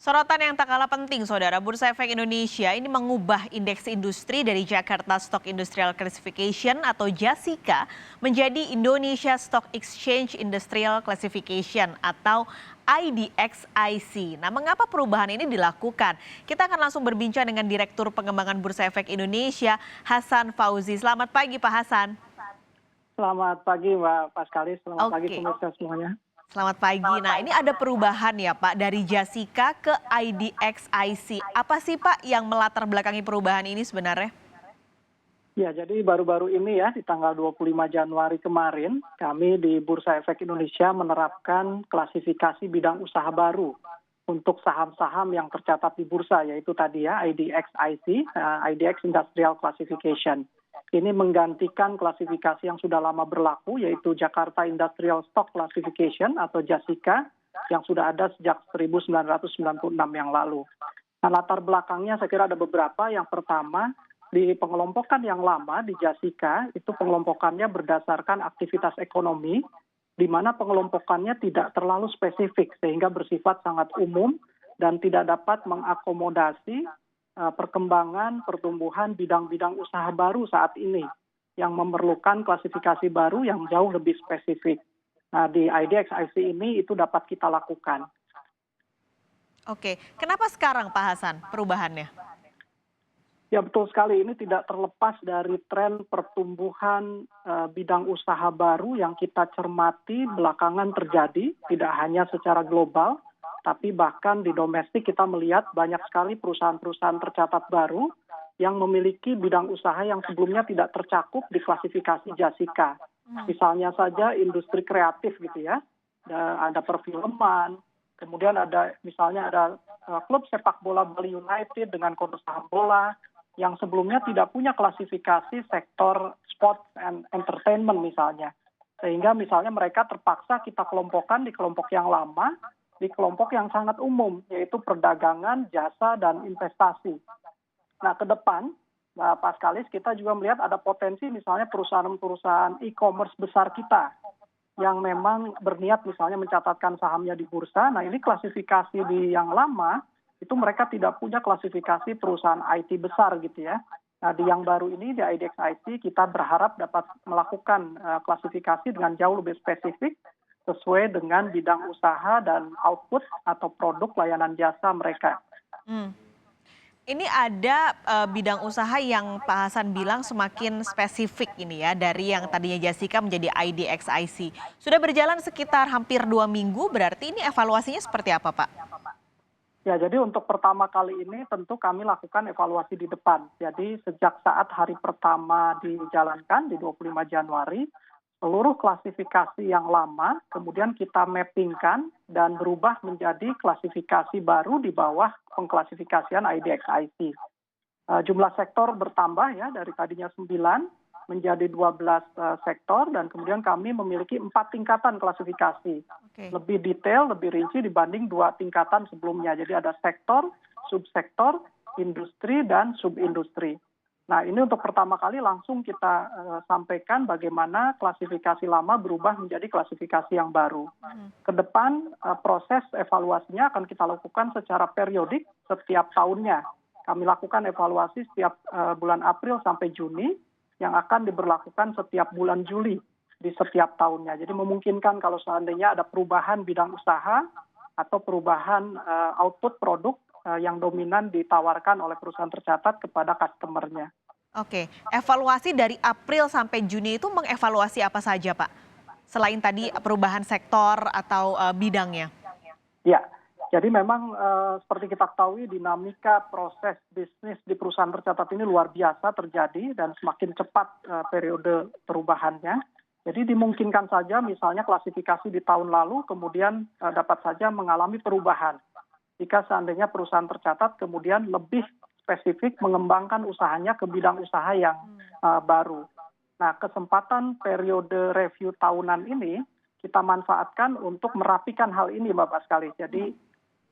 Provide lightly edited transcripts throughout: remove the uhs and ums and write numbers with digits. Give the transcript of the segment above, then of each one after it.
Sorotan yang tak kalah penting, Saudara, Bursa Efek Indonesia ini mengubah indeks industri dari Jakarta Stock Industrial Classification atau JASICA menjadi Indonesia Stock Exchange Industrial Classification atau IDXIC. Nah, mengapa perubahan ini dilakukan? Kita akan langsung berbincang dengan Direktur Pengembangan Bursa Efek Indonesia, Hasan Fauzi. Selamat pagi, Pak Hasan. Selamat pagi Mbak Paskalis, selamat pagi Oke. pemirsa semuanya. Selamat pagi. Nah, ini ada perubahan ya Pak dari JASICA ke IDXIC. Apa sih Pak yang melatar belakangi perubahan ini sebenarnya? Ya, jadi baru-baru ini ya, di tanggal 25 Januari kemarin, kami di Bursa Efek Indonesia menerapkan klasifikasi bidang usaha baru untuk saham-saham yang tercatat di bursa, yaitu tadi ya IDXIC, IDX Industrial Classification. Ini menggantikan klasifikasi yang sudah lama berlaku, yaitu Jakarta Industrial Stock Classification atau JASICA, yang sudah ada sejak 1996 yang lalu. Nah, latar belakangnya saya kira ada beberapa. Yang pertama, di pengelompokan yang lama di JASICA, itu pengelompokannya berdasarkan aktivitas ekonomi, di mana pengelompokannya tidak terlalu spesifik, sehingga bersifat sangat umum dan tidak dapat mengakomodasi perkembangan pertumbuhan bidang-bidang usaha baru saat ini yang memerlukan klasifikasi baru yang jauh lebih spesifik. Nah, di IDXIC ini itu dapat kita lakukan. Oke, kenapa sekarang Pak Hasan perubahannya? Ya, betul sekali, ini tidak terlepas dari tren pertumbuhan bidang usaha baru yang kita cermati belakangan terjadi, tidak hanya secara global, tapi bahkan di domestik kita melihat banyak sekali perusahaan-perusahaan tercatat baru yang memiliki bidang usaha yang sebelumnya tidak tercakup di klasifikasi JASICA. Misalnya saja industri kreatif gitu ya, ada perfilman, kemudian misalnya ada klub sepak bola Bali United dengan kode saham bola yang sebelumnya tidak punya klasifikasi sektor sports and entertainment misalnya. Sehingga misalnya mereka terpaksa kita kelompokkan di kelompok yang lama, di kelompok yang sangat umum, yaitu perdagangan, jasa, dan investasi. Nah, ke depan, Pak Paskalis, kita juga melihat ada potensi misalnya perusahaan-perusahaan e-commerce besar kita yang memang berniat misalnya mencatatkan sahamnya di bursa. Nah, ini klasifikasi di yang lama, itu mereka tidak punya klasifikasi perusahaan IT besar gitu ya. Nah, di yang baru ini, di IDXIC, kita berharap dapat melakukan klasifikasi dengan jauh lebih spesifik, sesuai dengan bidang usaha dan output atau produk layanan jasa mereka. Ini ada bidang usaha yang Pak Hasan bilang semakin spesifik ini ya, dari yang tadinya JASICA menjadi IDXIC. Sudah berjalan sekitar hampir 2 minggu, berarti ini evaluasinya seperti apa Pak? Ya, jadi untuk pertama kali ini tentu kami lakukan evaluasi di depan. Jadi sejak saat hari pertama dijalankan di 25 Januari, seluruh klasifikasi yang lama kemudian kita mappingkan dan berubah menjadi klasifikasi baru di bawah pengklasifikasian IDXIC. Jumlah sektor bertambah ya, dari tadinya 9 menjadi 12 sektor, dan kemudian kami memiliki 4 tingkatan klasifikasi. Lebih detail, lebih rinci dibanding 2 tingkatan sebelumnya. Jadi ada sektor, subsektor, industri, dan subindustri. Nah, ini untuk pertama kali langsung kita sampaikan bagaimana klasifikasi lama berubah menjadi klasifikasi yang baru. Ke depan proses evaluasinya akan kita lakukan secara periodik setiap tahunnya. Kami lakukan evaluasi setiap bulan April sampai Juni yang akan diberlakukan setiap bulan Juli di setiap tahunnya. Jadi memungkinkan kalau seandainya ada perubahan bidang usaha atau perubahan output produk yang dominan ditawarkan oleh perusahaan tercatat kepada customer-nya. Oke, evaluasi dari April sampai Juni itu mengevaluasi apa saja Pak? Selain tadi perubahan sektor atau bidangnya? Ya, jadi memang seperti kita ketahui dinamika proses bisnis di perusahaan tercatat ini luar biasa terjadi dan semakin cepat periode perubahannya. Jadi dimungkinkan saja misalnya klasifikasi di tahun lalu kemudian dapat saja mengalami perubahan. Jika seandainya perusahaan tercatat kemudian lebih spesifik mengembangkan usahanya ke bidang usaha yang baru. Nah, kesempatan periode review tahunan ini kita manfaatkan untuk merapikan hal ini, Bapak sekali. Jadi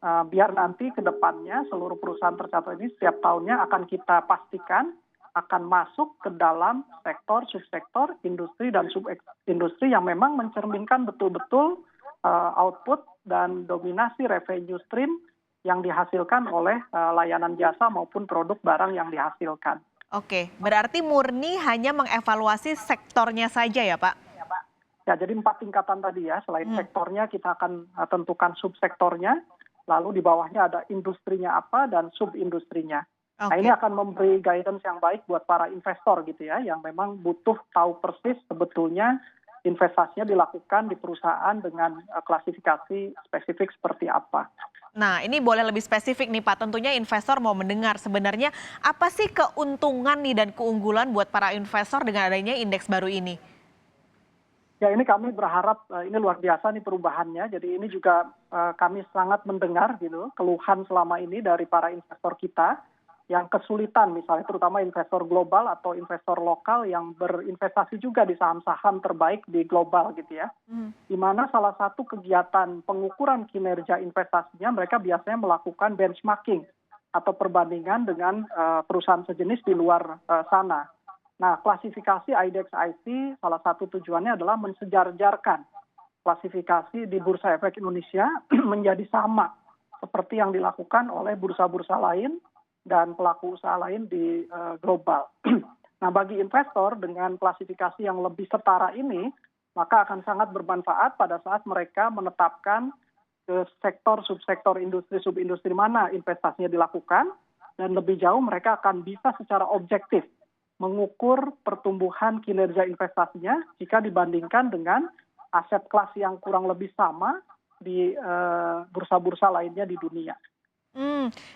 biar nanti ke depannya seluruh perusahaan tercatat ini setiap tahunnya akan kita pastikan akan masuk ke dalam sektor, subsektor, industri, dan subindustri yang memang mencerminkan betul-betul output dan dominasi revenue stream yang dihasilkan oleh layanan jasa maupun produk barang yang dihasilkan. Oke, berarti murni hanya mengevaluasi sektornya saja ya Pak? Ya, jadi 4 tingkatan tadi ya. Selain sektornya, kita akan tentukan subsektornya, lalu di bawahnya ada industrinya apa dan subindustrinya. Nah, Oke. ini akan memberi guidance yang baik buat para investor gitu ya, yang memang butuh tahu persis sebetulnya investasinya dilakukan di perusahaan dengan klasifikasi spesifik seperti apa. Nah, ini boleh lebih spesifik nih Pak. Tentunya investor mau mendengar sebenarnya apa sih keuntungan nih dan keunggulan buat para investor dengan adanya indeks baru ini? Ya, ini kami berharap ini luar biasa nih perubahannya. Jadi ini juga kami sangat mendengar gitu keluhan selama ini dari para investor kita yang kesulitan misalnya terutama investor global atau investor lokal yang berinvestasi juga di saham-saham terbaik di global gitu ya. Di mana salah satu kegiatan pengukuran kinerja investasinya mereka biasanya melakukan benchmarking atau perbandingan dengan perusahaan sejenis di luar sana. Nah, klasifikasi IDX IC salah satu tujuannya adalah mensejarjarkan klasifikasi di Bursa Efek Indonesia menjadi sama seperti yang dilakukan oleh bursa-bursa lain dan pelaku usaha lain di global. Nah, bagi investor dengan klasifikasi yang lebih setara ini, maka akan sangat bermanfaat pada saat mereka menetapkan ke sektor, subsektor, industri, subindustri mana investasinya dilakukan, dan lebih jauh mereka akan bisa secara objektif mengukur pertumbuhan kinerja investasinya jika dibandingkan dengan aset kelas yang kurang lebih sama di bursa-bursa lainnya di dunia.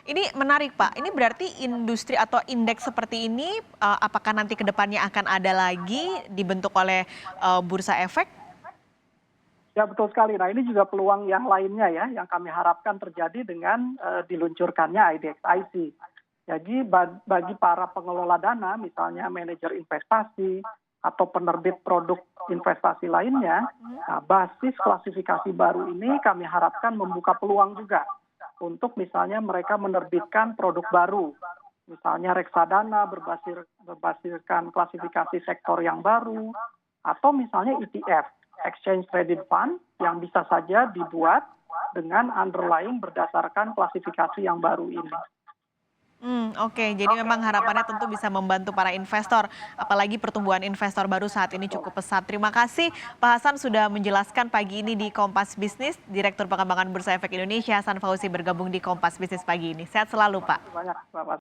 Ini menarik Pak. Ini berarti industri atau indeks seperti ini apakah nanti ke depannya akan ada lagi dibentuk oleh bursa efek? Ya, betul sekali. Nah, ini juga peluang yang lainnya ya yang kami harapkan terjadi dengan diluncurkannya IDX IC. Jadi bagi para pengelola dana, misalnya manajer investasi atau penerbit produk investasi lainnya, nah, basis klasifikasi baru ini kami harapkan membuka peluang juga untuk misalnya mereka menerbitkan produk baru. Misalnya reksadana berbasiskan klasifikasi sektor yang baru, atau misalnya ETF, Exchange Traded Fund, yang bisa saja dibuat dengan underlying berdasarkan klasifikasi yang baru ini. Oke, jadi memang harapannya tentu bisa membantu para investor, apalagi pertumbuhan investor baru saat ini cukup pesat. Terima kasih Pak Hasan sudah menjelaskan pagi ini di Kompas Bisnis. Direktur Pengembangan Bursa Efek Indonesia Hasan Fauzi bergabung di Kompas Bisnis pagi ini. Sehat selalu Pak. Banyak, Bapak.